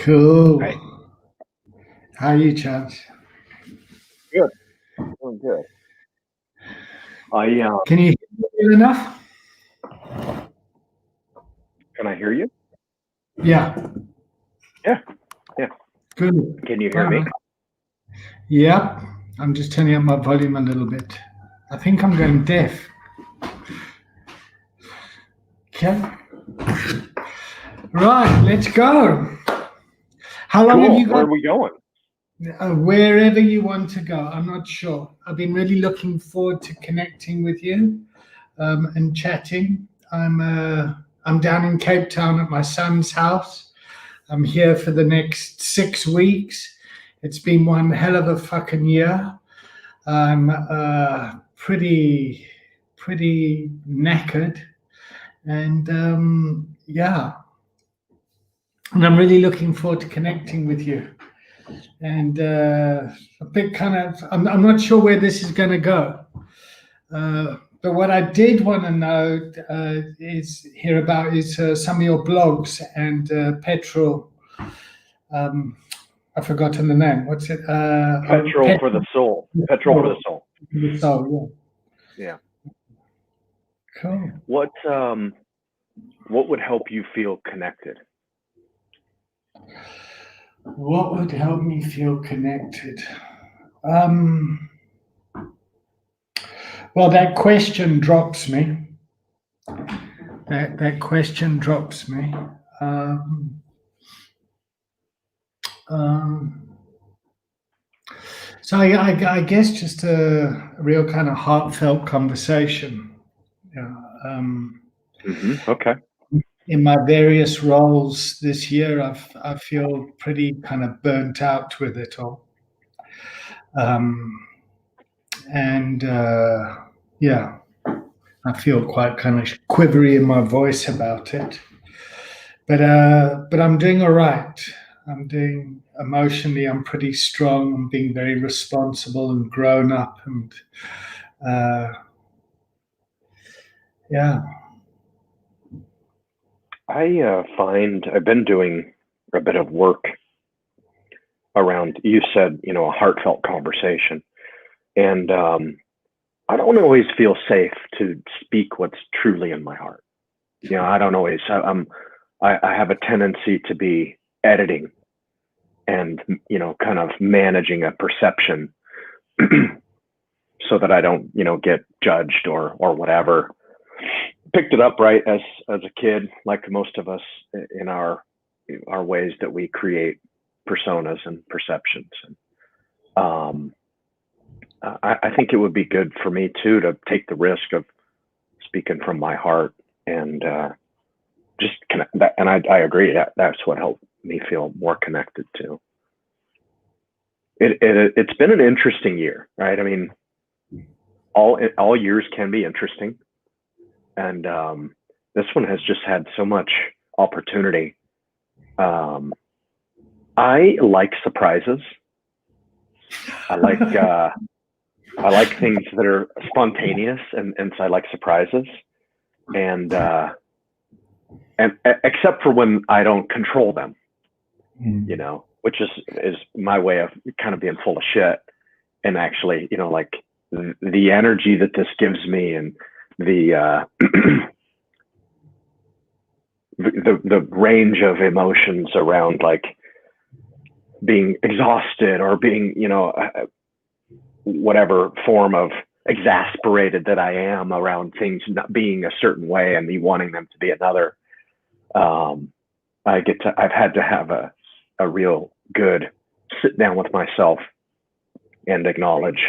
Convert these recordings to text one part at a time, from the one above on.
Cool. Right. How are you, Chance? Good. Doing good. I Can you hear me enough? can I hear you? Yeah. Yeah. Yeah. Good. Can you hear All me? right. Yep. I'm just turning up my volume a little bit. I think I'm going deaf. Okay. Right. Let's go. How long have Cool. you Where got? are we going? Wherever you want to go. I'm not sure. I've been really looking forward to connecting with you and chatting. I'm down in Cape Town at my son's house. I'm here for the next 6 weeks. It's been one hell of a fucking year. I'm pretty knackered, and yeah, and I'm really looking forward to connecting with you. And a bit kind of, I'm not sure where this is going to go. But what I did want to know is hear about is some of your blogs and petrol. Um, I've forgotten the name. What's it? Petrol for the soul. Petrol for the Petrol. soul. So Yeah. yeah, cool. What would help you feel connected? What would help me feel connected? Um, well, that question drops me. That question drops me. Um, um, so I guess just a real kind of heartfelt conversation. Yeah. Okay. In my various roles this year, I feel pretty kind of burnt out with it all. Um, and yeah, I feel quite kind of quivery in my voice about it. But I'm doing all right. I'm doing emotionally. I'm pretty strong. I'm being very responsible and grown up, and uh, yeah. I find I've been doing a bit of work around, you said, a heartfelt conversation. And I don't always feel safe to speak what's truly in my heart. I don't always, I have a tendency to be editing and, kind of managing a perception so that I don't, get judged or whatever. Picked it up right as a kid, like most of us in our ways that we create personas and perceptions. And I think it would be good for me too to take the risk of speaking from my heart and just connect that. And I agree that's what helped me feel more connected to. It's been an interesting year, right? I mean, all years can be interesting, and this one has just had so much opportunity. I like surprises. I like things that are spontaneous, and so I like surprises. And except for when I don't control them, which is my way of kind of being full of shit. And actually, like the energy that this gives me, and the the range of emotions around like being exhausted or being, whatever form of exasperated that I am around things not being a certain way and me wanting them to be another. I've had to have a real good sit down with myself and acknowledge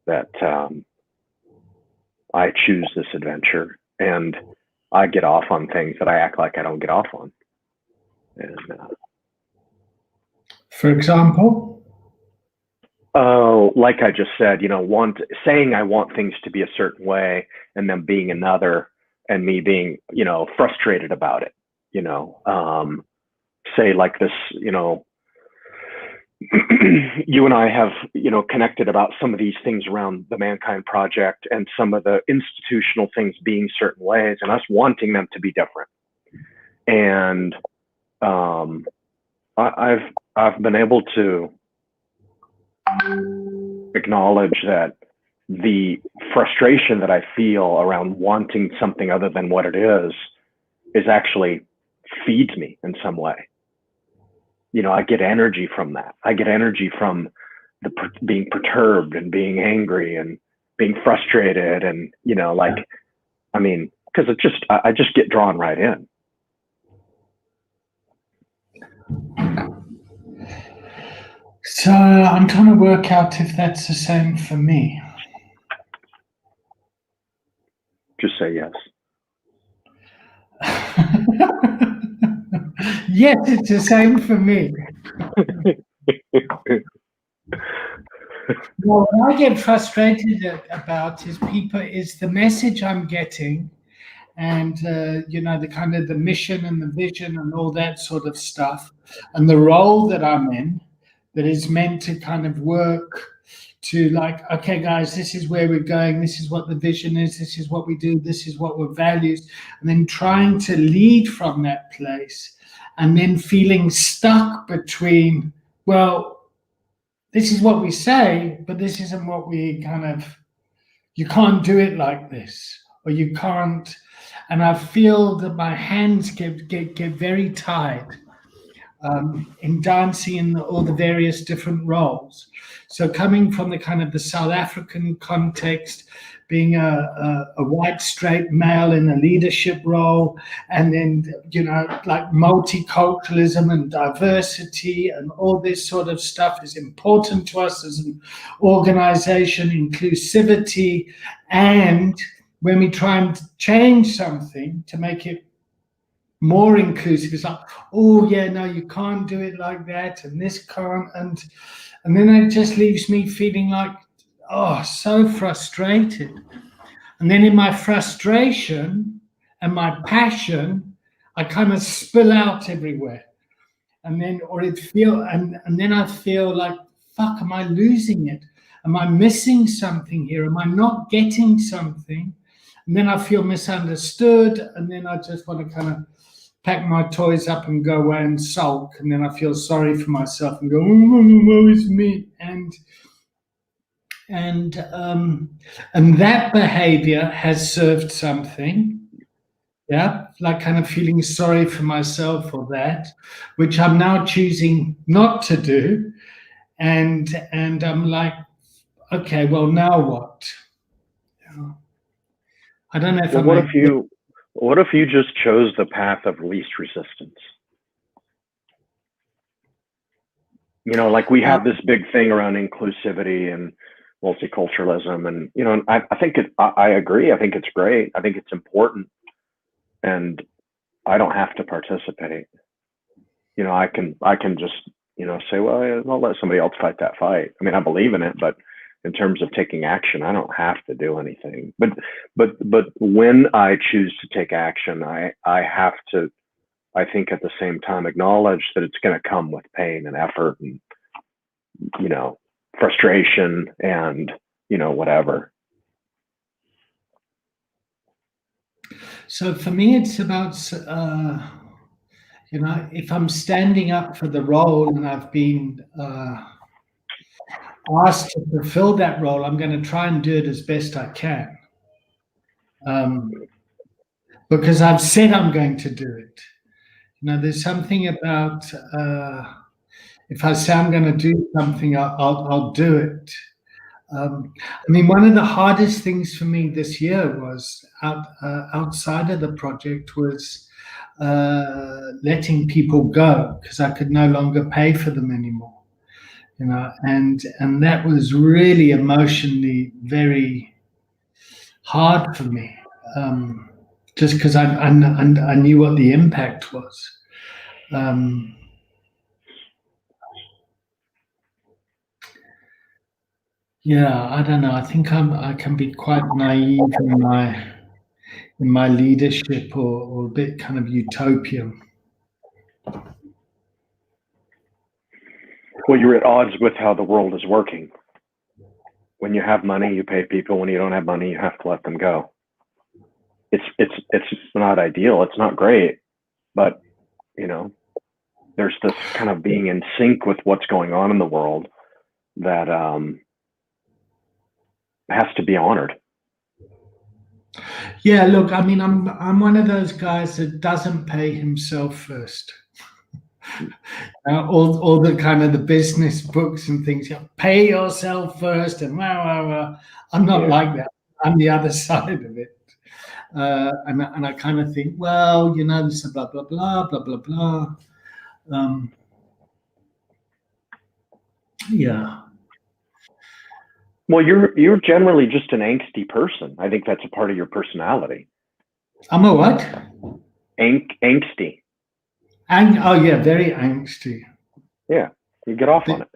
that I choose this adventure, and I get off on things that I act like I don't get off on. And For example, oh, like I just said, saying I want things to be a certain way and them being another, and me being, frustrated about it, say like this, you and I have, connected about some of these things around the Mankind Project and some of the institutional things being certain ways and us wanting them to be different. And I've been able to acknowledge that the frustration that I feel around wanting something other than what it is actually feeds me in some way. You know, I get energy from that. I get energy from the being perturbed and being angry and being frustrated, and you know, like, I mean, because I just get drawn right in. So I'm trying to work out if that's the same for me. Just say yes. Yes, it's the same for me. Well, what I get frustrated about is the message I'm getting, and you know, the kind of the mission and the vision and all that sort of stuff, and the role that I'm in, that is meant to kind of work to, like, okay guys, this is where we're going, this is what the vision is, this is what we do, this is what we're values, and then trying to lead from that place, and then feeling stuck between, well, this is what we say, but this isn't what we kind of, you can't do it like this, or you can't. And I feel that my hands get very tired in dancing in all the various different roles. So coming from the kind of the South African context, being a white straight male in a leadership role, and then, you know, like multiculturalism and diversity and all this sort of stuff is important to us as an organization, inclusivity. And when we try and change something to make it more inclusive, it's like, oh yeah, no, you can't do it like that, and this can't, and then it just leaves me feeling like, oh, so frustrated. And then in my frustration and my passion, I kind of spill out everywhere. And then, or it feel, and then I feel like, fuck, am I losing it? Am I missing something here? Am I not getting something? And then I feel misunderstood, and then I just want to kind of pack my toys up and go away and sulk, and then I feel sorry for myself and go, woe is me, and that behavior has served something. Yeah, like kind of feeling sorry for myself for that, which I'm now choosing not to do, and I'm like, okay, well, now what? I don't know if Well, I'm a what if you just chose the path of least resistance? You know, like we have this big thing around inclusivity and multiculturalism, and you know, I think I agree. I think it's great. I think it's important, and I don't have to participate. You know, I can just, you know, say, well, yeah, I'll let somebody else fight that fight. I mean, I believe in it, but in terms of taking action, I don't have to do anything. But when I choose to take action, I have to, I think at the same time, acknowledge that it's going to come with pain and effort and, you know, frustration and, you know, whatever. So for me, it's about, you know, if I'm standing up for the role and I've been asked to fulfill that role, I'm going to try and do it as best I can. Because I've said I'm going to do it. You know, there's something about if I say I'm going to do something, I'll do it. I mean, one of the hardest things for me this year was outside of the project was letting people go because I could no longer pay for them anymore. You know, and that was really emotionally very hard for me, just because I knew what the impact was. Yeah, I don't know. I think I can be quite naive in my leadership, or a bit kind of utopian. Well, you're at odds with how the world is working. When you have money, you pay people. When you don't have money, you have to let them go. It's not ideal. It's not great, but you know, there's this kind of being in sync with what's going on in the world that has to be honored. Yeah, look, I mean, I'm one of those guys that doesn't pay himself first. All the kind of the business books and things, you pay yourself first, and I'm not like that. I'm the other side of it, and I kind of think, well, this is blah blah blah blah blah blah. Yeah. Well, you're generally just an angsty person. I think that's a part of your personality. I'm a what? Angsty. Oh yeah, very angsty. Yeah, you get off on it.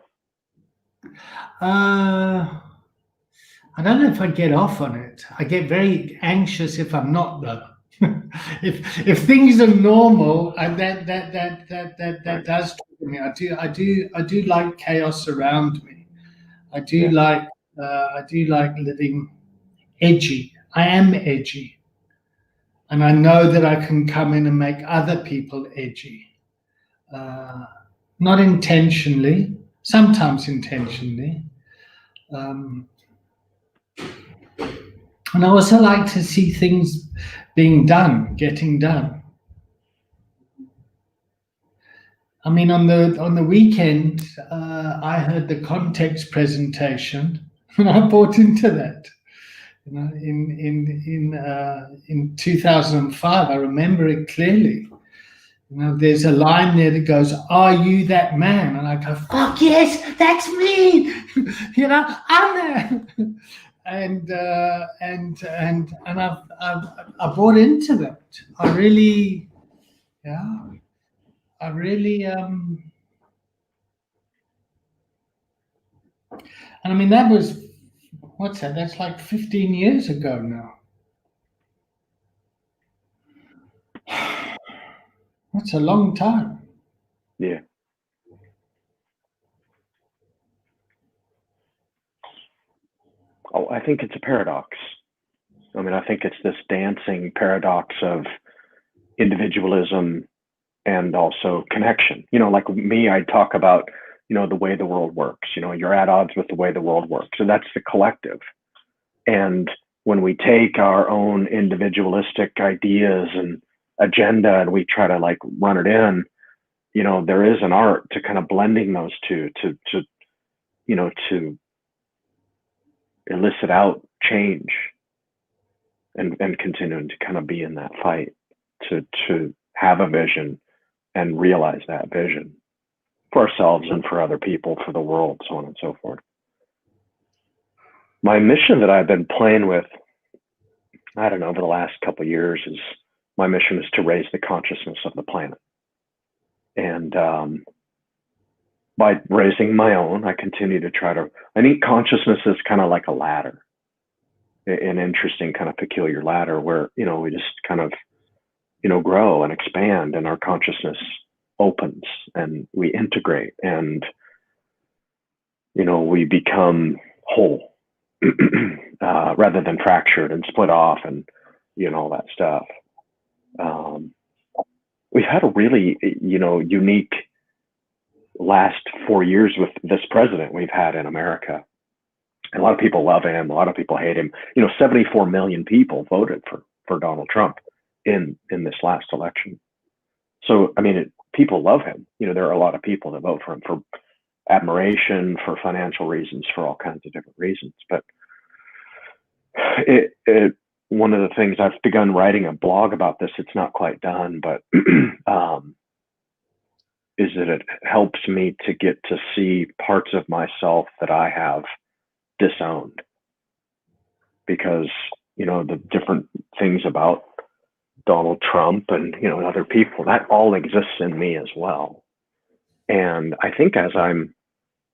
I don't know if I get off on it. I get very anxious if I'm not though. if things are normal, and that does trigger me. I do like chaos around me. I do like living edgy. I am edgy, and I know that I can come in and make other people edgy. Not intentionally, sometimes intentionally. And I also like to see things being done, getting done. I mean, on the weekend, I heard the context presentation, and I bought into that. In 2005, I remember it clearly. There's a line there that goes, "Are you that man?" And I go, "Fuck yes, that's me." I'm there. And I bought into that. I really, and I mean that was what's that? That's like 15 years ago now. That's a long time. Yeah. Oh, I think it's a paradox. I mean, I think it's this dancing paradox of individualism and also connection. Like me, I talk about, the way the world works. You're at odds with the way the world works. So that's the collective. And when we take our own individualistic ideas and agenda and we try to like run it in, there is an art to kind of blending those two to elicit out change and continuing to kind of be in that fight to have a vision and realize that vision for ourselves and for other people, for the world, so on and so forth. My mission that I've been playing with, I don't know, over the last couple of years is my mission is to raise the consciousness of the planet. And by raising my own, I continue to I think consciousness is kind of like a ladder, an interesting kind of peculiar ladder where, we just kind of, grow and expand and our consciousness opens and we integrate and, we become whole rather than fractured and split off and, all that stuff. We've had a really, unique last 4 years with this president we've had in America. A lot of people love him. A lot of people hate him. 74 million people voted for Donald Trump in this last election. So, I mean, people love him. There are a lot of people that vote for him for admiration, for financial reasons, for all kinds of different reasons. But one of the things I've begun writing a blog about this. It's not quite done, but is that it helps me to get to see parts of myself that I have disowned because, the different things about Donald Trump and, other people, that all exists in me as well. And I think as I'm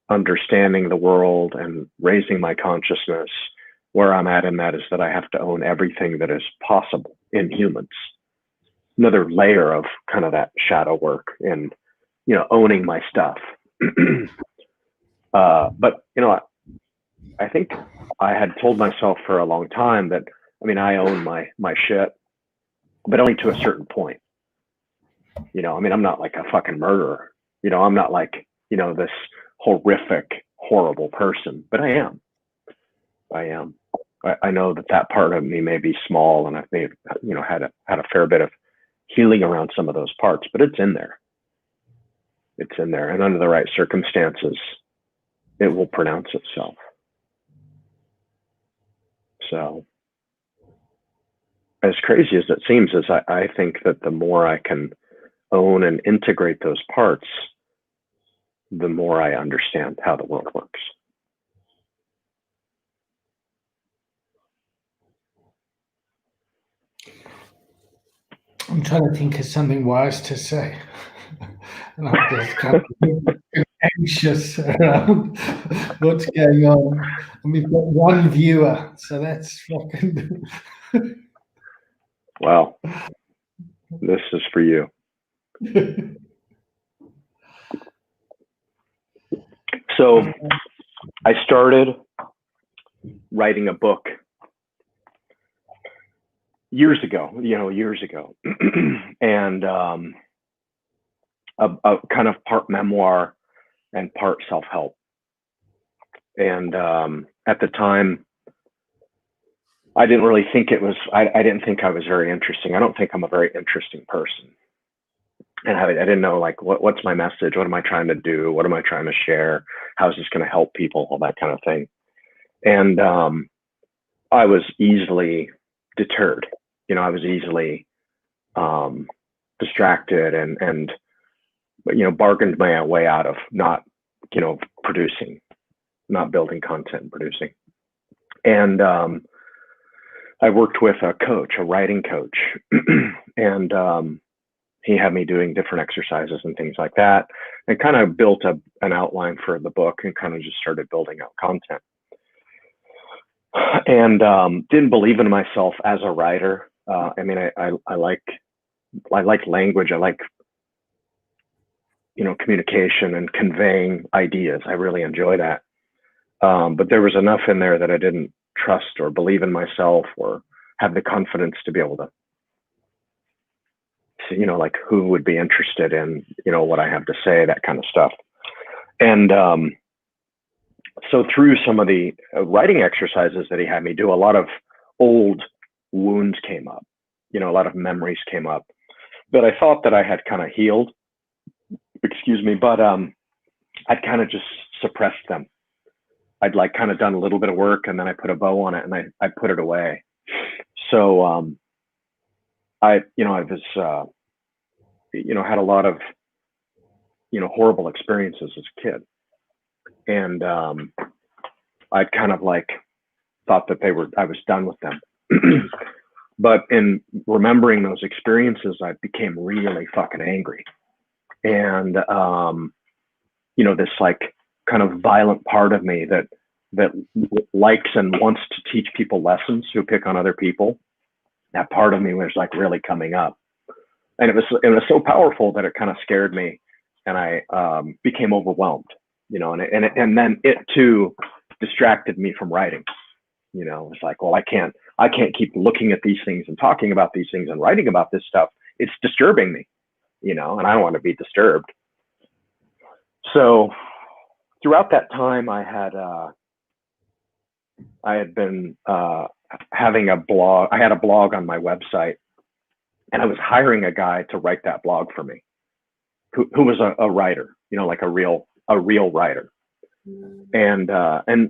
understanding the world and raising my consciousness, where I'm at in that is that I have to own everything that is possible in humans. Another layer of kind of that shadow work and, owning my stuff. But, I think I had told myself for a long time that, I own my shit, but only to a certain point. I'm not like a fucking murderer. I'm not like, this horrific, horrible person, but I am. I know that part of me may be small, and I may have, had a fair bit of healing around some of those parts, but it's in there. It's in there, and under the right circumstances, it will pronounce itself. So, as crazy as it seems, I think that the more I can own and integrate those parts, the more I understand how the world works. I'm trying to think of something wise to say. And I'm just kind of anxious around what's going on. And we've got one viewer, so that's fucking. Well, this is for you. So I started writing a book years ago, and a kind of part memoir and part self-help. And at the time, I didn't really think it was, I didn't think I was very interesting. I don't think I'm a very interesting person. And I didn't know, like, what's my message? What am I trying to do? What am I trying to share? How's this going to help people? All that kind of thing. And I was easily deterred. I was easily distracted and bargained my way out of not, producing, not building content and producing. And I worked with a coach, a writing coach, and he had me doing different exercises and things like that, and kind of built an outline for the book and kind of just started building out content. And didn't believe in myself as a writer. I mean, I like language. I like, communication and conveying ideas. I really enjoy that. But there was enough in there that I didn't trust or believe in myself or have the confidence to be able to, like, who would be interested in, what I have to say, that kind of stuff. And so through some of the writing exercises that he had me do, a lot of old wounds came up, a lot of memories came up that I thought that I had kind of healed, but I'd kind of just suppressed them. I'd like kind of done a little bit of work and then I put a bow on it and I put it away. So I was, had a lot of, horrible experiences as a kid. And I kind of like thought that I was done with them. But in remembering those experiences, I became really fucking angry. And, this like kind of violent part of me that likes and wants to teach people lessons, who pick on other people. That part of me was like really coming up. And it was so powerful that it kind of scared me, and I became overwhelmed, and then it too distracted me from writing. It was like, well, I can't keep looking at these things and talking about these things and writing about this stuff. It's disturbing me, and I don't want to be disturbed. So throughout that time, I had been having a blog. I had a blog on my website. And I was hiring a guy to write that blog for me, who was a writer, like a real writer. And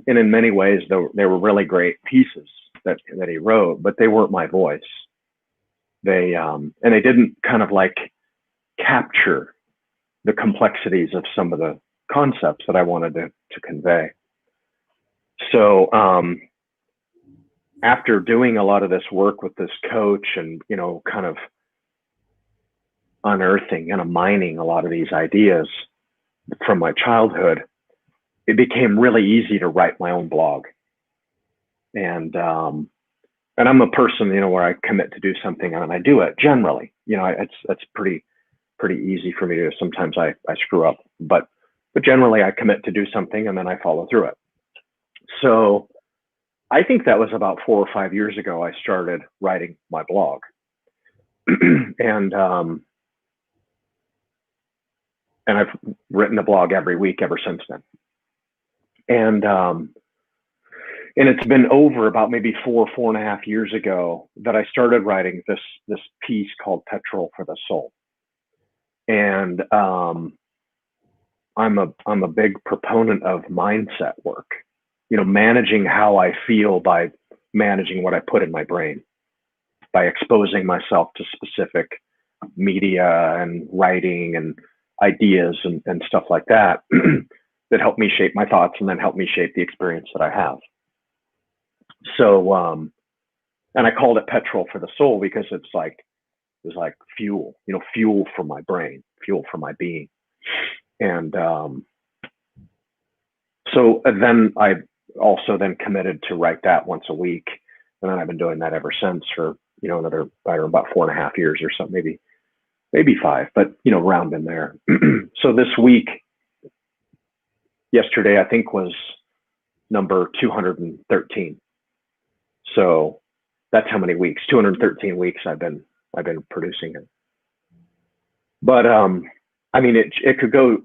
in many ways, they were really great pieces that he wrote, but they weren't my voice. They didn't kind of like capture the complexities of some of the concepts that I wanted to convey. So after doing a lot of this work with this coach and, kind of unearthing and mining a lot of these ideas from my childhood, it became really easy to write my own blog. And I'm a person, where I commit to do something and I do it generally. It's pretty easy for me to. Sometimes I screw up, but generally I commit to do something and then I follow through it. So I think that was about 4 or 5 years ago I started writing my blog. And and I've written a blog every week ever since then. And it's been over about maybe 4.5 years ago that I started writing this piece called Petrol for the Soul. And I'm a big proponent of mindset work, managing how I feel by managing what I put in my brain, by exposing myself to specific media and writing and ideas and stuff like that that help me shape my thoughts and then help me shape the experience that I have. So, and I called it Petrol for the Soul because it was like fuel, fuel for my brain, fuel for my being. And so then I also then committed to write that once a week. And then I've been doing that ever since for, another, I don't know, about 4.5 years or something, maybe 5, but, round in there. So this week, yesterday, I think was number 213. So that's how many weeks, 213 weeks I've been producing it. But, I mean, it could go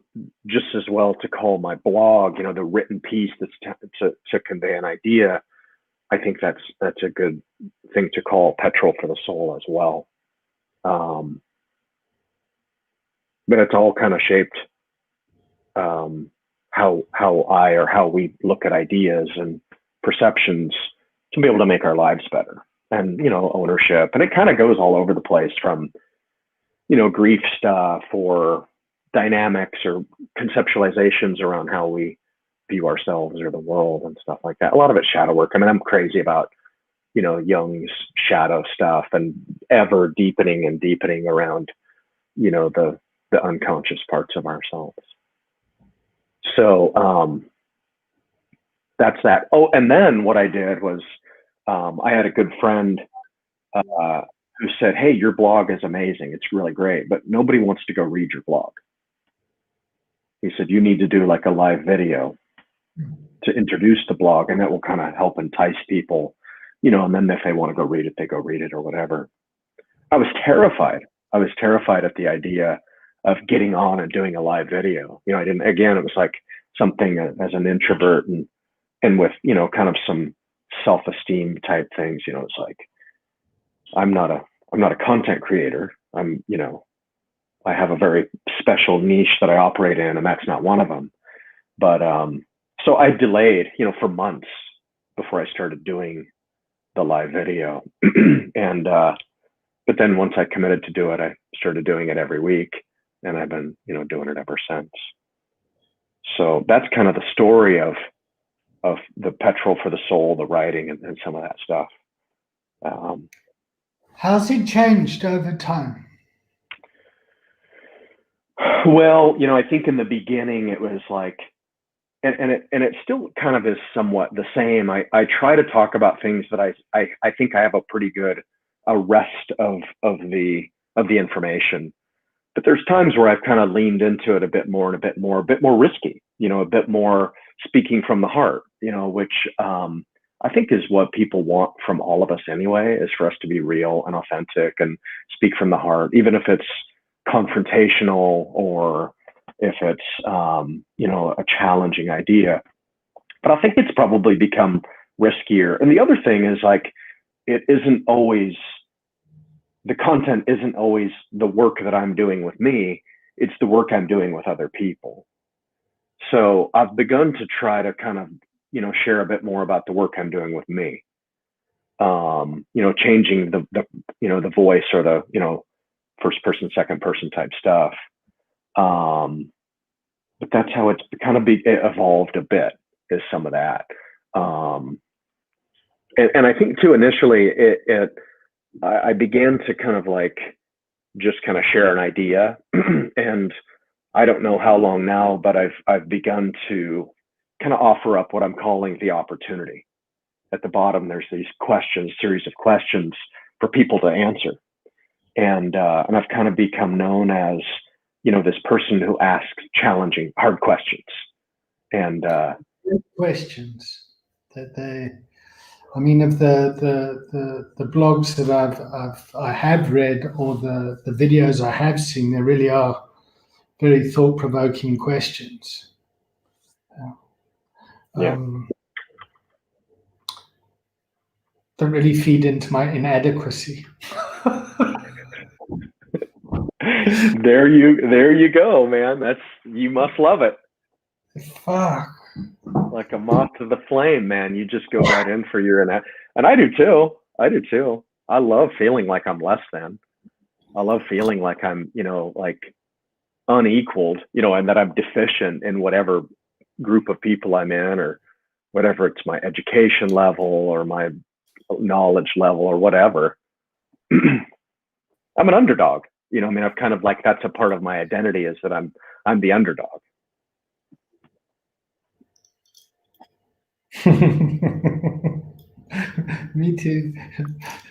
just as well to call my blog, the written piece that's to convey an idea. I think that's a good thing to call Petrol for the Soul as well. But it's all kind of shaped how we look at ideas and perceptions to be able to make our lives better, and ownership, and it kind of goes all over the place from grief stuff or dynamics or conceptualizations around how we view ourselves or the world and stuff like that. A lot of it's shadow work. I mean, I'm crazy about Jung's shadow stuff and ever deepening and deepening around the unconscious parts of ourselves. So that's that. Oh, and then what I did was I had a good friend who said, "Hey, your blog is amazing. It's really great, but nobody wants to go read your blog." He said, "You need to do like a live video to introduce the blog, and that will kind of help entice people, and then if they want to go read it, they go read it or whatever." I was terrified. I was terrified at the idea of getting on and doing a live video. I didn't, again, it was like something as an introvert and with, kind of some self-esteem type things, it's like, I'm not a content creator. I have a very special niche that I operate in, and that's not one of them. But so I delayed, for months before I started doing the live video. And but then once I committed to do it, I started doing it every week, and I've been, doing it ever since. So that's kind of the story of the Petrol for the Soul, the writing, and some of that stuff. How's it changed over time? Well, I think in the beginning it was like, and it still kind of is somewhat the same. I try to talk about things that I think I have a pretty good arrest of the information, but there's times where I've kind of leaned into it a bit more risky, a bit more speaking from the heart, which I think is what people want from all of us anyway, is for us to be real and authentic and speak from the heart, even if it's confrontational or if it's, a challenging idea. But I think it's probably become riskier. And the other thing is, like, it isn't always, the content isn't always the work that I'm doing with me. It's the work I'm doing with other people. So I've begun to try to kind of, share a bit more about the work I'm doing with me. Changing the voice or the, first person, second person type stuff. But that's how it's kind of evolved a bit, is some of that. And I think too, initially I began to kind of like just kind of share an idea, and I don't know how long now, but I've begun to kind of offer up what I'm calling the opportunity. At the bottom, there's these series of questions for people to answer, and I've kind of become known as, this person who asks challenging, hard questions, and questions that I mean, of the blogs that I have read, or the videos I have seen, there really are very thought-provoking questions. Yeah. Don't really feed into my inadequacy. There you go, man. You must love it. Fuck. Like a moth to the flame, man. You just go right in for your and I do too. I love feeling like I'm less than. I love feeling like I'm, like unequaled, and that I'm deficient in whatever group of people I'm in, or whatever it's my education level or my knowledge level or whatever. I'm an underdog. I've kind of like, that's a part of my identity, is that I'm the underdog. Me too.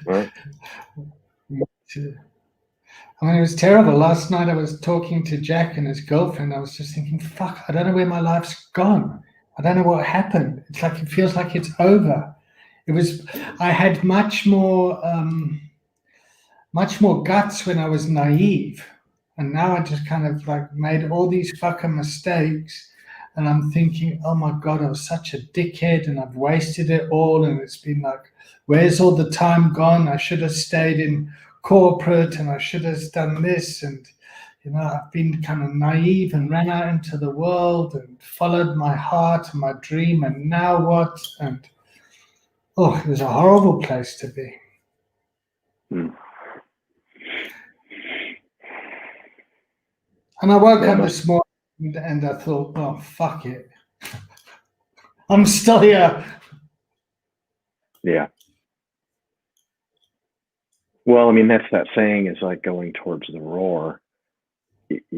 Right? Me too. I mean, it was terrible. Last night I was talking to Jack and his girlfriend. I was just thinking, fuck, I don't know where my life's gone. I don't know what happened. It's like, it feels like it's over. I had much more guts when I was naive. And now I just kind of like made all these fucking mistakes. And I'm thinking, oh my God, I was such a dickhead and I've wasted it all. And it's been like, where's all the time gone? I should have stayed in corporate and I should have done this. And, I've been kind of naive and ran out into the world and followed my heart and my dream. And now what? And, it was a horrible place to be. Mm. And I woke up this morning and I thought, oh, fuck it. I'm still here. Yeah. Well, I mean, that's that saying, is like going towards the roar. Because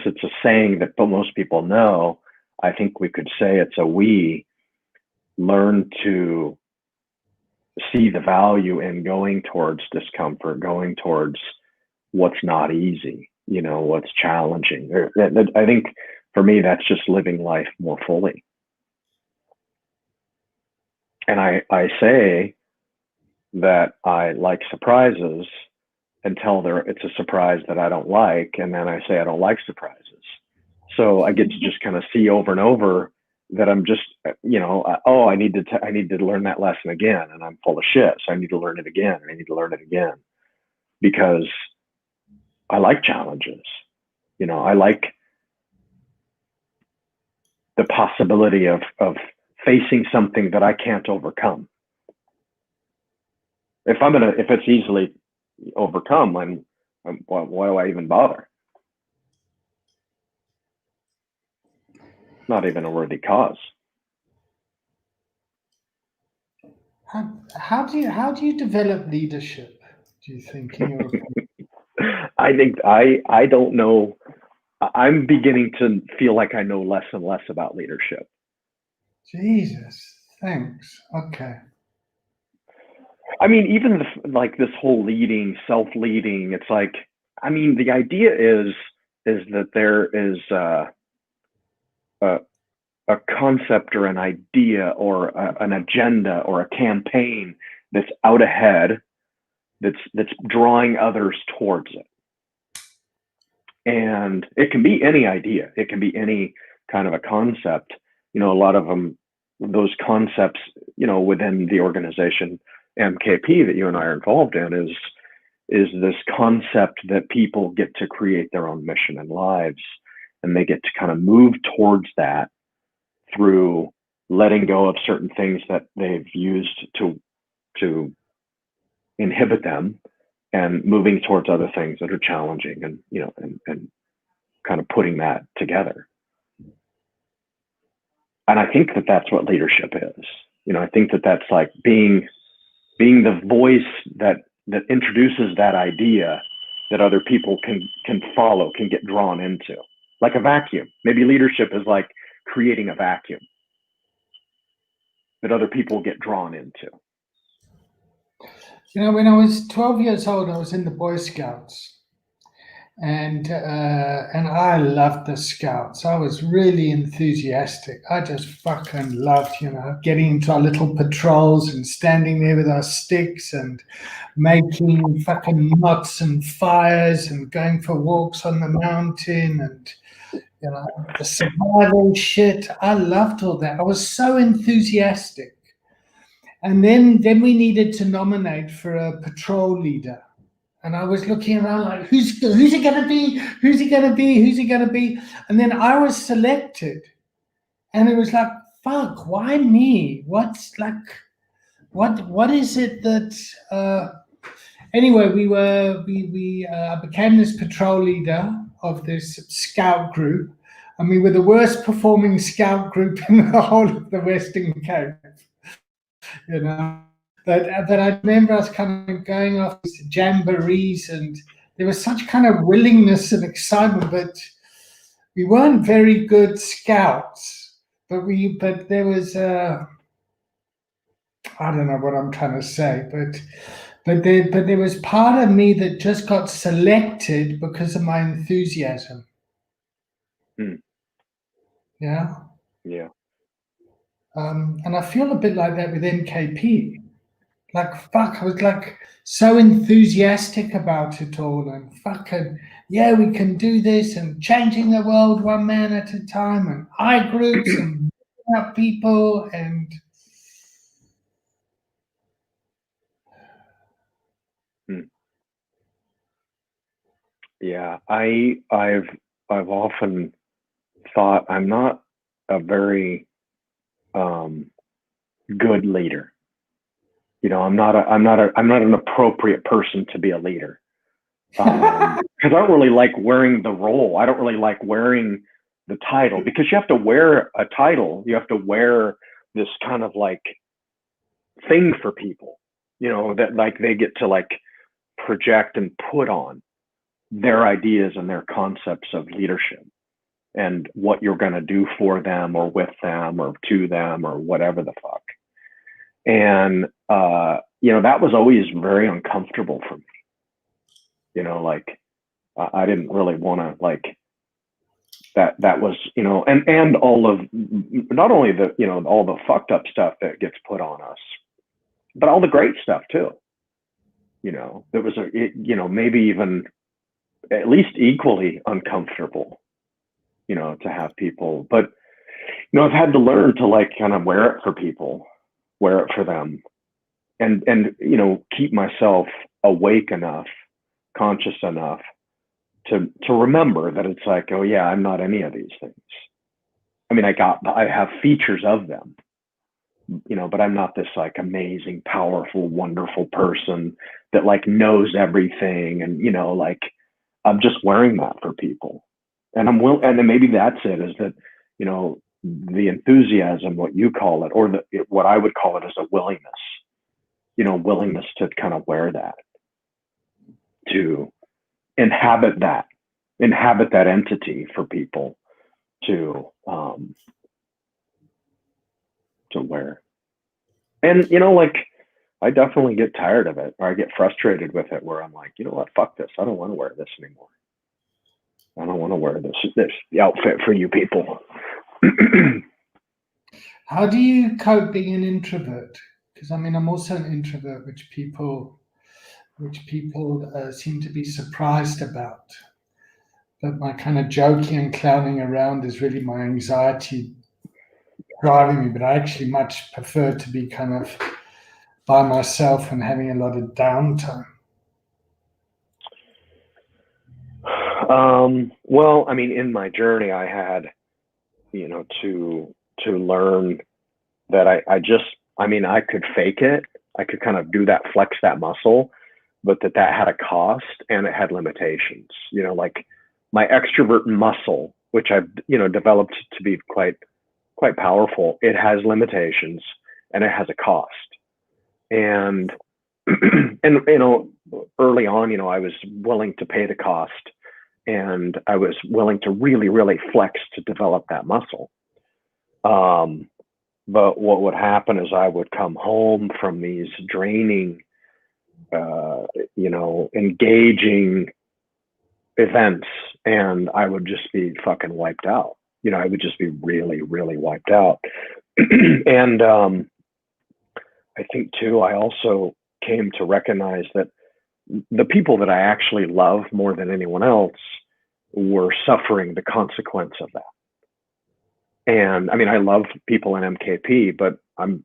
it's a saying that most people know, I think we could say it's we learn to see the value in going towards discomfort, going towards what's not easy, what's challenging. I think for me, that's just living life more fully. And I say that I like surprises until it's a surprise that I don't like, and then I say I don't like surprises. So I get to just kind of see over and over that I'm just, I need to learn that lesson again, and I'm full of shit, so I need to learn it again, and I need to learn it again, because I like challenges. I like the possibility of facing something that I can't overcome. If it's easily overcome, why do I even bother? Not even a worthy cause. How do you develop leadership, do you think, in your opinion? I think I don't know. I'm beginning to feel like I know less and less about leadership. Jesus, thanks. Okay. I mean, even like this whole self-leading, it's like, I mean, the idea is that there is a concept or an idea or an agenda or a campaign that's out ahead, that's drawing others towards it. And it can be any idea. It can be any kind of a concept. A lot of them, those concepts, within the organization MKP that you and I are involved in, is this concept that people get to create their own mission in lives, and they get to kind of move towards that through letting go of certain things that they've used to inhibit them, and moving towards other things that are challenging, and and kind of putting that together. And I think that that's what leadership is. I think that that's like being the voice that introduces that idea that other people can follow, can get drawn into, like a vacuum. Maybe leadership is like creating a vacuum that other people get drawn into. When I was 12 years old, I was in the Boy Scouts, and I loved the Scouts. I was really enthusiastic. I just fucking loved, getting into our little patrols and standing there with our sticks and making fucking knots and fires and going for walks on the mountain and the survival shit. I loved all that. I was so enthusiastic. And then we needed to nominate for a patrol leader. And I was looking around like, who's it gonna be? Who's it gonna be? Who's it gonna be? And then I was selected. And it was like, fuck, why me? What's like what is it that anyway, I became this patrol leader of this scout group, and we were the worst performing scout group in the whole of the Western Cape. You know, but I remember us kind of going off these jamborees, and there was such kind of willingness and excitement, but we weren't very good scouts. But there was I don't know what I'm trying to say, but there was part of me that just got selected because of my enthusiasm. Hmm. Yeah. Yeah. And I feel a bit like that with NKP. Like, fuck, I was like so enthusiastic about it all, and fucking, yeah, we can do this, and changing the world one man at a time, and I groups and up people, and Hmm. Yeah. I've often thought I'm not a very good leader. I'm not an appropriate person to be a leader. Because I don't really like wearing the role. I don't really like wearing the title, because you have to wear a title. You have to wear this kind of like thing for people, that like they get to like project and put on their ideas and their concepts of leadership and what you're going to do for them or with them or to them or whatever the fuck. And, that was always very uncomfortable for me. Like I didn't really want to like that was, and all of, not only the, all the fucked up stuff that gets put on us, but all the great stuff too. There was maybe even at least equally uncomfortable, to have people, but, I've had to learn to like kind of wear it for people, wear it for them, and keep myself awake enough, conscious enough to remember that it's like, oh yeah, I'm not any of these things. I mean, I have features of them, but I'm not this like amazing, powerful, wonderful person that like knows everything. And, like I'm just wearing that for people. And and then maybe that's it, is that, the enthusiasm, what you call it, or what I would call it, is a willingness, willingness to kind of wear that, to inhabit that entity for people to wear. And like I definitely get tired of it, or I get frustrated with it, where I'm like, you know what, fuck this, I don't want to wear this anymore. I don't want to wear this outfit for you people. how do you cope being an introvert? Because I mean, I'm also an introvert, which people seem to be surprised about. But my kind of joking and clowning around is really my anxiety driving me. But I actually much prefer to be kind of by myself and having a lot of downtime. Well, I mean, in my journey, I had, to learn that I mean, I could fake it. I could kind of do that, flex that muscle, but that had a cost and it had limitations. Like my extrovert muscle, which I've, developed to be quite powerful. It has limitations and it has a cost. And, and, early on, I was willing to pay the cost, and I was willing to really, really flex to develop that muscle. But what would happen is I would come home from these draining, engaging events, and I would just be fucking wiped out. I would just be really, really wiped out. And I think too, I also came to recognize that the people that I actually love more than anyone else were suffering the consequence of that. And I mean, I love people in MKP, but I'm,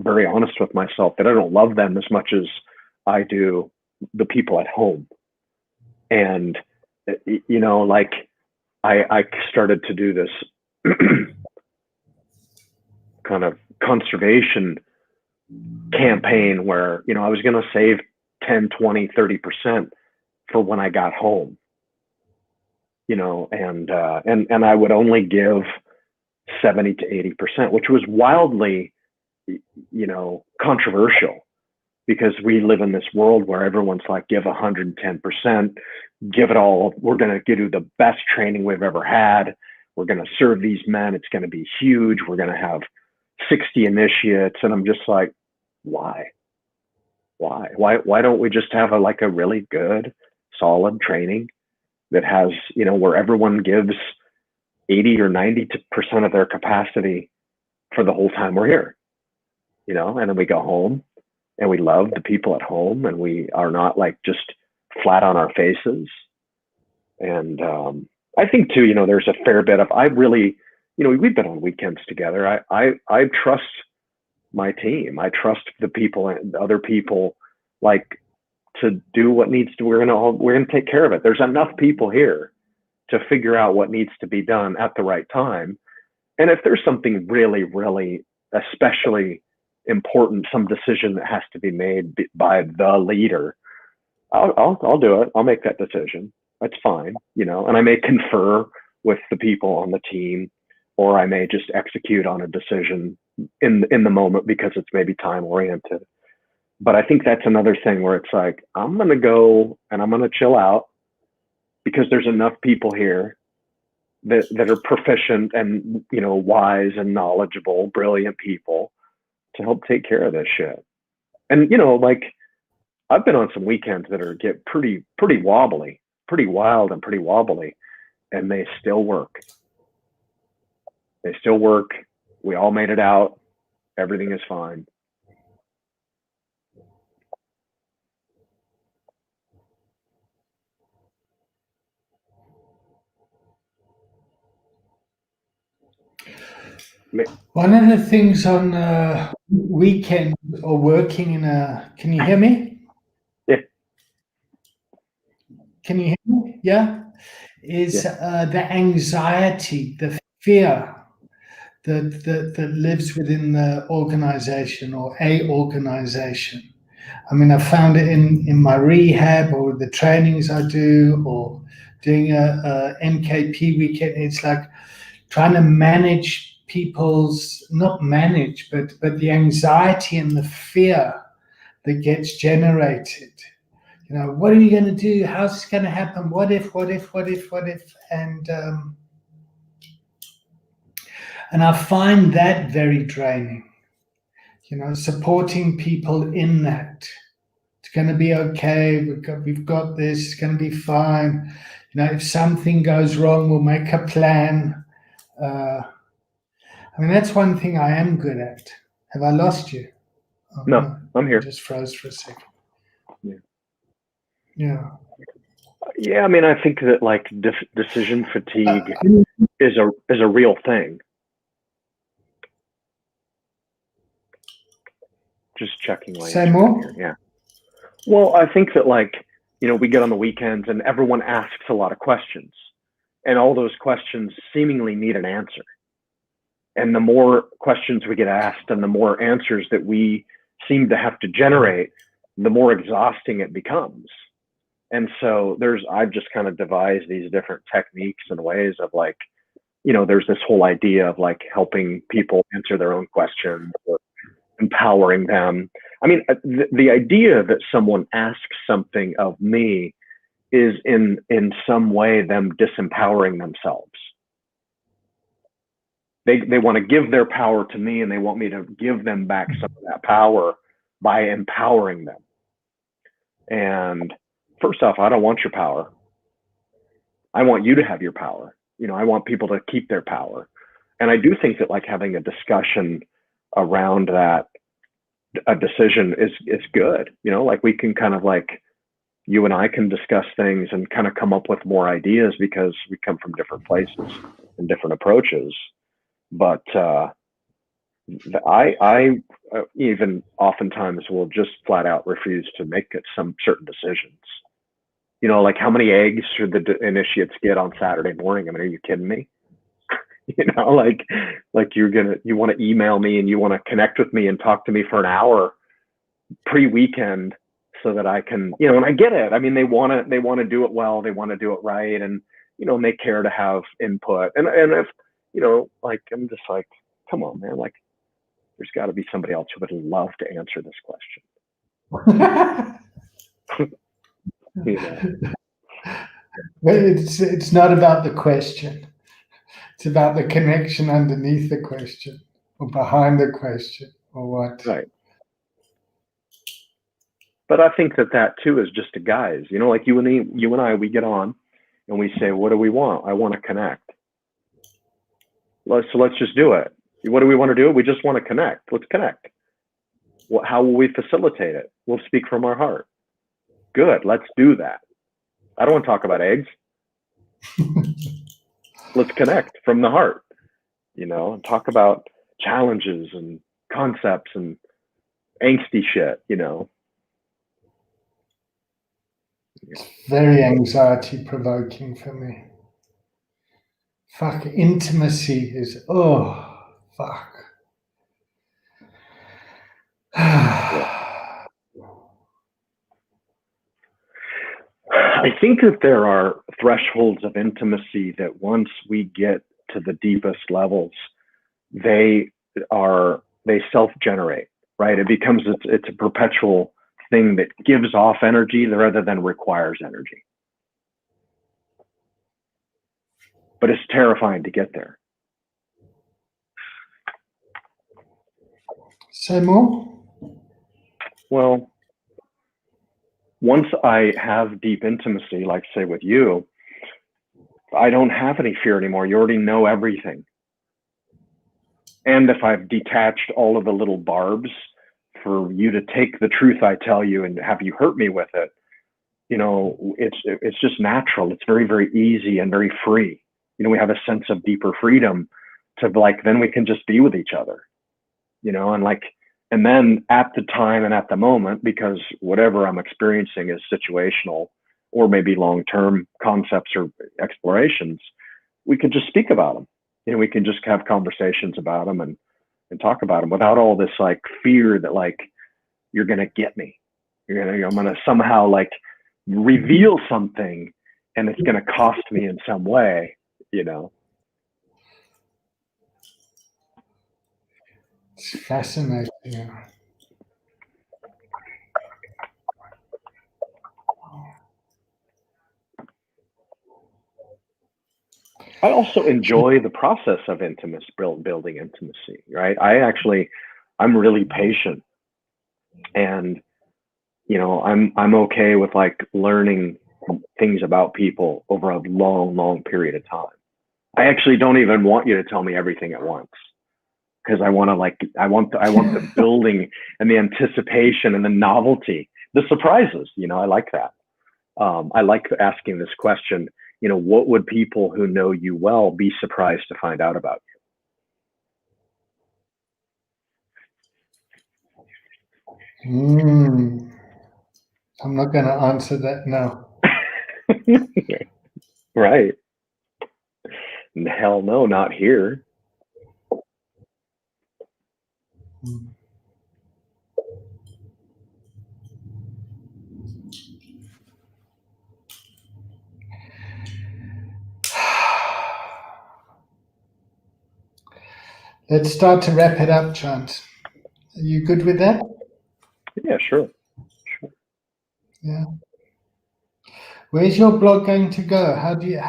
very honest with myself that I don't love them as much as I do the people at home. And, like I started to do this kind of conservation campaign where, I was going to save 10, 20, 30% for when I got home, and I would only give 70 to 80%, which was wildly, controversial, because we live in this world where everyone's like, give 110%, give it all. We're going to give you the best training we've ever had. We're going to serve these men. It's going to be huge. We're going to have 60 initiates. And I'm just like, why don't we just have a really good, solid training that has, where everyone gives 80 or 90% of their capacity for the whole time we're here, and then we go home and we love the people at home, and we are not like just flat on our faces. And I think too, there's a fair bit of, I really, we've been on weekends together. I trust my team. I trust the people and other people, like, to do what needs to, we're going to take care of it. There's enough people here to figure out what needs to be done at the right time. And if there's something really, really especially important, some decision that has to be made by the leader, I'll do it. I'll make that decision. That's fine, and I may confer with the people on the team, or I may just execute on a decision in the moment because it's maybe time oriented. But I think that's another thing where it's like, I'm going to go and I'm going to chill out because there's enough people here that are proficient and, wise and knowledgeable, brilliant people to help take care of this shit. And, like, I've been on some weekends that get pretty wobbly, pretty wild and pretty wobbly, and they still work. We all made it out. Everything is fine. One of the things on weekend or working can you hear me? Yeah. Can you hear me? Yeah. Is the anxiety, the fear that lives within the organization or a organization. I mean, I found it in my rehab or the trainings I do, or doing a MKP weekend. It's like trying to manage not manage, but the anxiety and the fear that gets generated. What are you going to do? How's it going to happen? What if? And I find that very draining. Supporting people in that. It's going to be okay. We've got this. It's going to be fine. If something goes wrong, we'll make a plan. I mean, that's one thing I am good at. Have I lost you? Oh, no, I'm here. I just froze for a second. Yeah. Yeah, I mean, I think that like decision fatigue is a real thing. Just checking. Say more. Here. Yeah. Well, I think that we get on the weekends and everyone asks a lot of questions, and all those questions seemingly need an answer. And the more questions we get asked and the more answers that we seem to have to generate, the more exhausting it becomes. And so I've just kind of devised these different techniques and ways of there's this whole idea of helping people answer their own questions, or empowering them. I mean, the idea that someone asks something of me is in some way them disempowering themselves. They want to give their power to me, and they want me to give them back some of that power by empowering them. And first off, I don't want your power. I want you to have your power. I want people to keep their power. And I do think that like having a discussion around that, a decision is good. Like we can kind of like, you and I can discuss things and kind of come up with more ideas because we come from different places and different approaches. But I even oftentimes will just flat out refuse to make some certain decisions. Like how many eggs should the initiates get on Saturday morning? I mean, are you kidding me? Like you want to email me and you want to connect with me and talk to me for an hour pre-weekend so that I can, and I get it. I mean, they want to do it well, they want to do it right, and and they care to have input. And if like I'm just like, come on, man, like there's got to be somebody else who would love to answer this question. Well, it's not about the question. It's about the connection underneath the question or behind the question or what. Right. But I think that too is just a guise. Like you and I, we get on and we say, what do we want? I want to connect. So let's just do it. What do we want to do? We just want to connect. Let's connect. How will we facilitate it? We'll speak from our heart. Good. Let's do that. I don't want to talk about eggs. Let's connect from the heart, and talk about challenges and concepts and angsty shit, It's very anxiety provoking for me. Fuck, intimacy is, fuck. I think that there are thresholds of intimacy that once we get to the deepest levels, they self-generate, right? It becomes, it's a perpetual thing that gives off energy rather than requires energy. But it's terrifying to get there. Say more? Well, once I have deep intimacy, like say with you, I don't have any fear anymore. You already know everything. And if I've detached all of the little barbs for you to take the truth I tell you and have you hurt me with it, it's just natural. It's very, very easy and very free. We have a sense of deeper freedom to like, then we can just be with each other, and then at the time and at the moment, because whatever I'm experiencing is situational or maybe long-term concepts or explorations, we could just speak about them. We can just have conversations about them and talk about them without all this like fear that like, you're going to get me. I'm going to somehow like reveal something and it's going to cost me in some way, It's fascinating. I also enjoy the process of intimacy, building intimacy, right? I'm really patient, and I'm okay with like learning things about people over a long, long period of time. I actually don't even want you to tell me everything at once, because I want the building and the anticipation and the novelty, the surprises. I like that. I like asking this question. What would people who know you well be surprised to find out about you? I'm not going to answer that now. Right. Hell no, not here. Let's start to wrap it up, Chant. Are you good with that? Yeah, sure. Yeah. Where's your blog going to go? How do you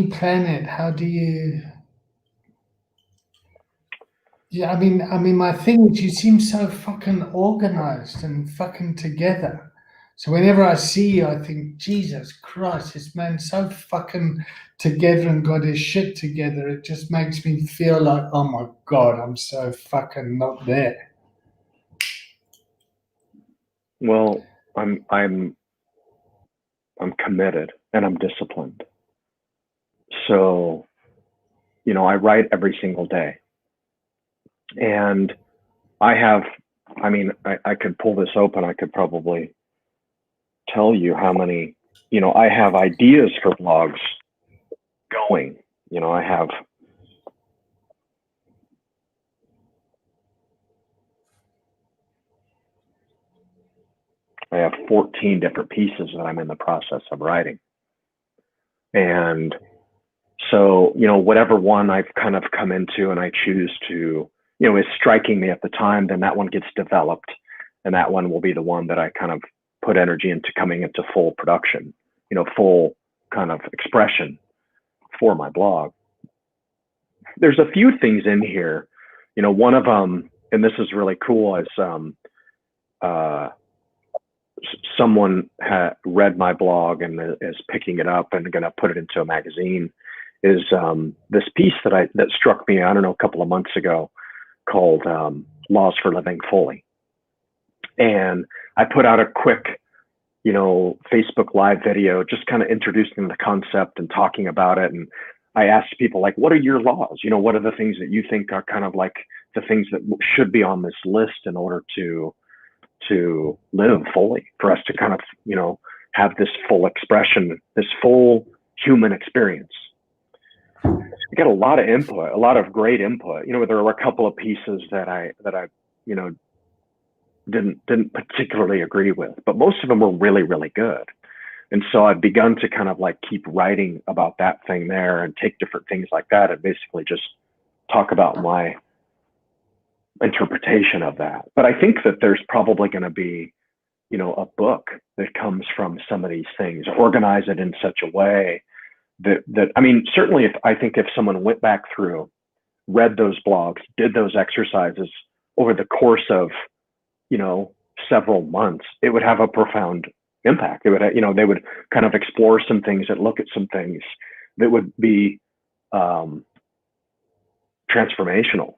plan it? How do you? Yeah, I mean, my thing is, you seem so fucking organized and fucking together. So whenever I see you, I think, Jesus Christ, this man's so fucking together and got his shit together. It just makes me feel like, oh my God, I'm so fucking not there. Well, I'm committed and I'm disciplined. So, I write every single day. And I could pull this open. I could probably tell you how many, I have ideas for blogs going. I have 14 different pieces that I'm in the process of writing. And so, whatever one I've kind of come into and I choose to, is striking me at the time, then that one gets developed. And that one will be the one that I kind of put energy into coming into full production, full kind of expression for my blog. There's a few things in here, one of them, and this is really cool, is someone had read my blog and is picking it up and going to put it into a magazine, is this piece that struck me, I don't know, a couple of months ago, called Laws for Living Fully. And I put out a quick, Facebook Live video, just kind of introducing the concept and talking about it. And I asked people, like, what are your laws? What are the things that you think are kind of like the things that should be on this list in order to live fully, for us to kind of, have this full expression, this full human experience. I got a lot of input, a lot of great input. There were a couple of pieces that I didn't particularly agree with, but most of them were really, really good. And so I've begun to kind of like keep writing about that thing there and take different things like that and basically just talk about my interpretation of that. But I think that there's probably going to be, a book that comes from some of these things, organize it in such a way that certainly if someone went back through, read those blogs, did those exercises over the course of, several months, it would have a profound impact. It would, they would kind of explore some things and look at some things that would be transformational.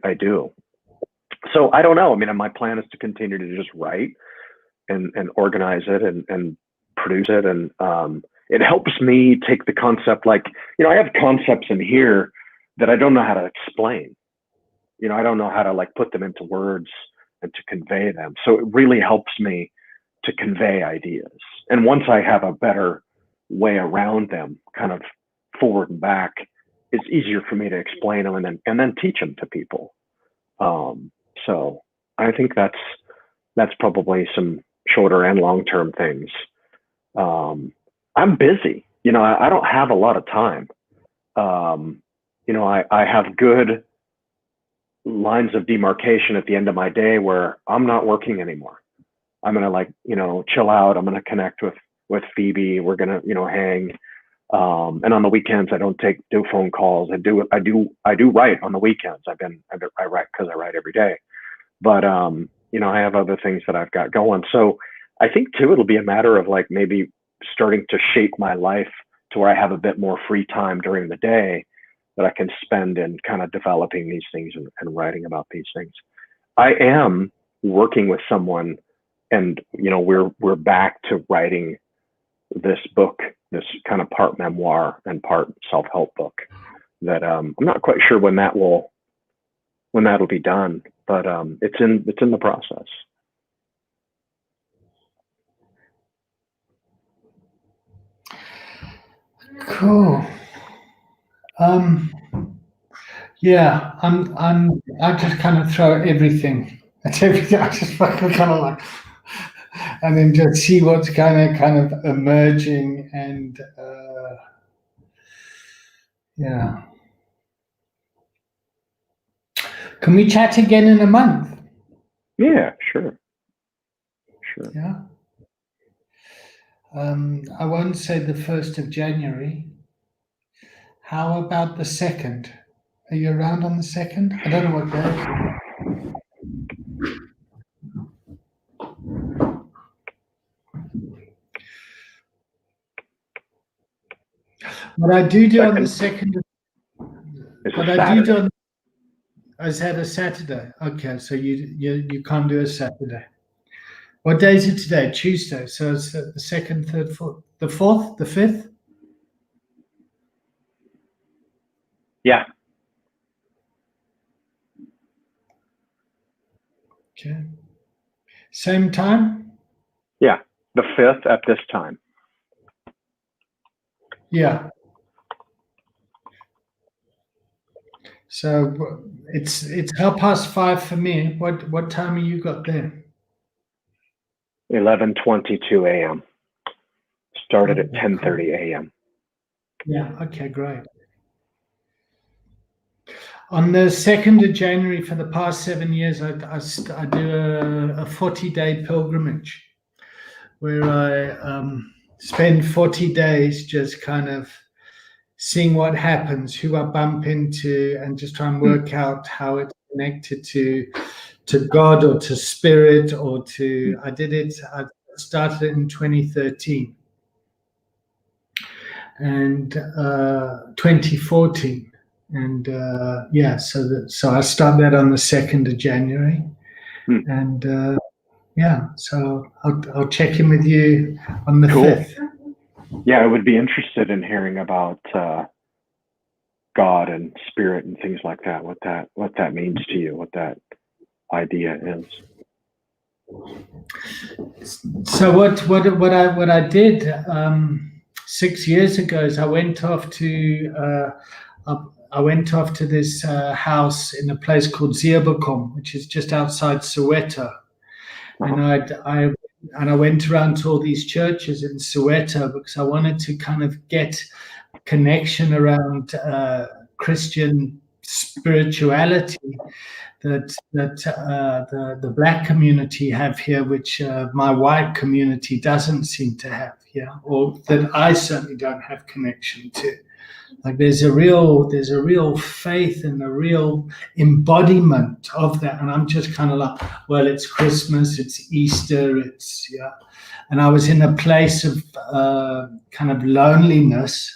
I do. So I don't know. My plan is to continue to just write and organize it and produce it. And it helps me take the concept, like, I have concepts in here that I don't know how to explain. I don't know how to like put them into words and to convey them. So it really helps me to convey ideas. And once I have a better way around them, kind of forward and back, it's easier for me to explain them and then teach them to people. So I think that's probably some shorter and long-term things. I'm busy, I don't have a lot of time. I have good lines of demarcation at the end of my day where I'm not working anymore. I'm going to chill out. I'm going to connect with Phoebe. We're going to, hang. And on the weekends, I don't do phone calls. I do write on the weekends. I write because I write every day, but, I have other things that I've got going. So I think too, it'll be a matter of like maybe starting to shape my life to where I have a bit more free time during the day that I can spend in kind of developing these things and writing about these things. I am working with someone, and we're back to writing this book, this kind of part memoir and part self-help book that I'm not quite sure when that'll be done, but it's in the process. Cool. Yeah, I just kind of throw everything at everything. I just fucking kind of like, and then just see what's kind of emerging, and yeah. Can we chat again in a month? Yeah, sure. Yeah. I won't say the 1st of January. How about the 2nd? Are you around on the 2nd? I don't know what day. What I do on the Second second, is what a I do Saturday. on, is that a Saturday? Okay, so you can't do a Saturday. What day is it today? Tuesday. So it's the second, third, fourth, the fourth, the fifth. Yeah, Okay. Same time. yeah, the 5th at this time. Yeah. So it's 5:30 for me. What time have you got there? 11:22 a.m. Started at Okay, cool. 10:30 a.m. Yeah. Okay, great. On the 2nd of January for the past 7 years, I do a 40-day pilgrimage where I spend 40 days just kind of seeing what happens, who I bump into, and just try and work out how it's connected to God or to spirit or to. I started it in 2013 and 2014. And yeah, so I start that on the 2nd of January. Hmm. And yeah, so I'll check in with you on the Cool. 5th. Yeah, I would be interested in hearing about God and spirit and things like that. What that means to you. What that idea is. So what I did 6 years ago is I went off to this house in a place called Zeerbecom, which is just outside Soweto, and I went around to all these churches in Soweto because I wanted to kind of get connection around Christian spirituality that the black community have here, which my white community doesn't seem to have here, or that I certainly don't have connection to. Like there's a real faith and a real embodiment of that, and I'm just kind of like, well, it's Christmas, it's Easter, it's yeah. And I was in a place of kind of loneliness,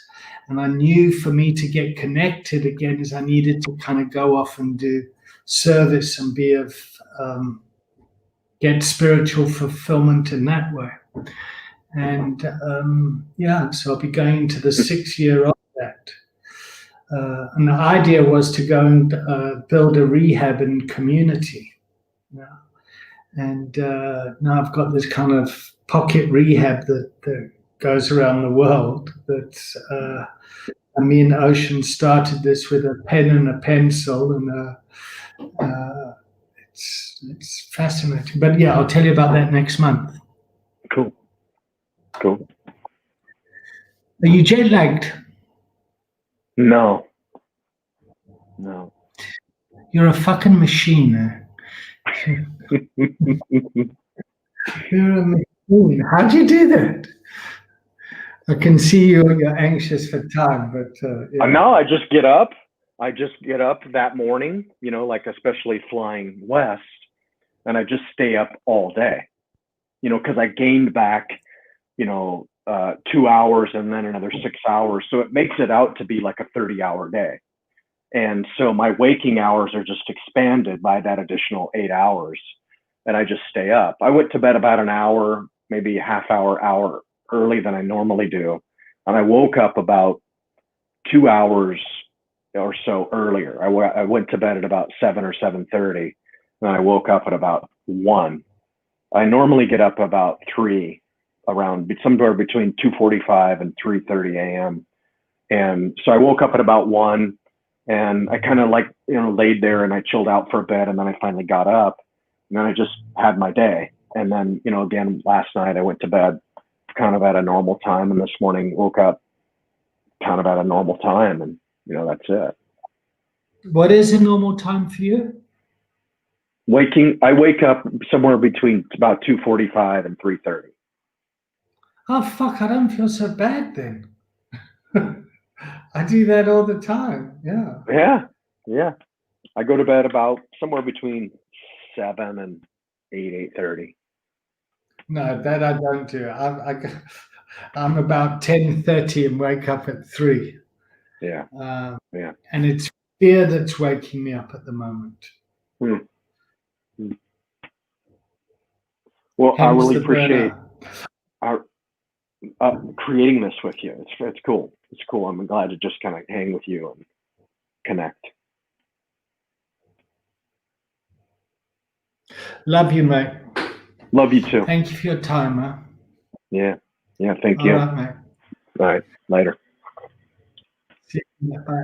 and I knew for me to get connected again is I needed to kind of go off and do service and be of get spiritual fulfillment in that way. And yeah, so I'll be going to the 6 year of that. And the idea was to go and build a rehab and community. Yeah. And now I've got this kind of pocket rehab that goes around the world. That me and Ocean started this with a pen and a pencil, and it's fascinating. But yeah, I'll tell you about that next month. Cool. Are you jet lagged? No. You're a fucking machine. You're a machine. How'd you do that? I can see you're anxious for time, but yeah. No, I just get up. That morning, like especially flying west, and I just stay up all day, because I gained back, 2 hours and then another 6 hours. So it makes it out to be like a 30-hour day. And so my waking hours are just expanded by that additional 8 hours. And I just stay up. I went to bed about an hour, maybe a half hour early than I normally do. And I woke up about 2 hours or so earlier. I went to bed at about 7 or 7:30, and I woke up at about 1. I normally get up about 3, around somewhere between 2:45 and 3:30 a.m. And so I woke up at about 1, and I kind of laid there and I chilled out for a bit, and then I finally got up, and then I just had my day. And then, again, last night I went to bed kind of at a normal time, and this morning woke up kind of at a normal time, and that's it. What is a normal time for you? I wake up somewhere between about 2:45 and 3:30. Oh fuck! I don't feel so bad then. I do that all the time. Yeah. I go to bed about somewhere between 7 and 8:30. No, that I don't do. I'm about 10:30 and wake up at 3. Yeah. Uh, Yeah. and it's fear that's waking me up at the moment. Hmm. Hmm. Well, I Hence really the appreciate burnout. our creating this with you. It's cool. It's cool. I'm glad to just kind of hang with you and connect. Love you, mate. Love you too. Thank you for your time, huh? Yeah. Yeah. Thank All you. right, mate. All right. Later. See you. Bye.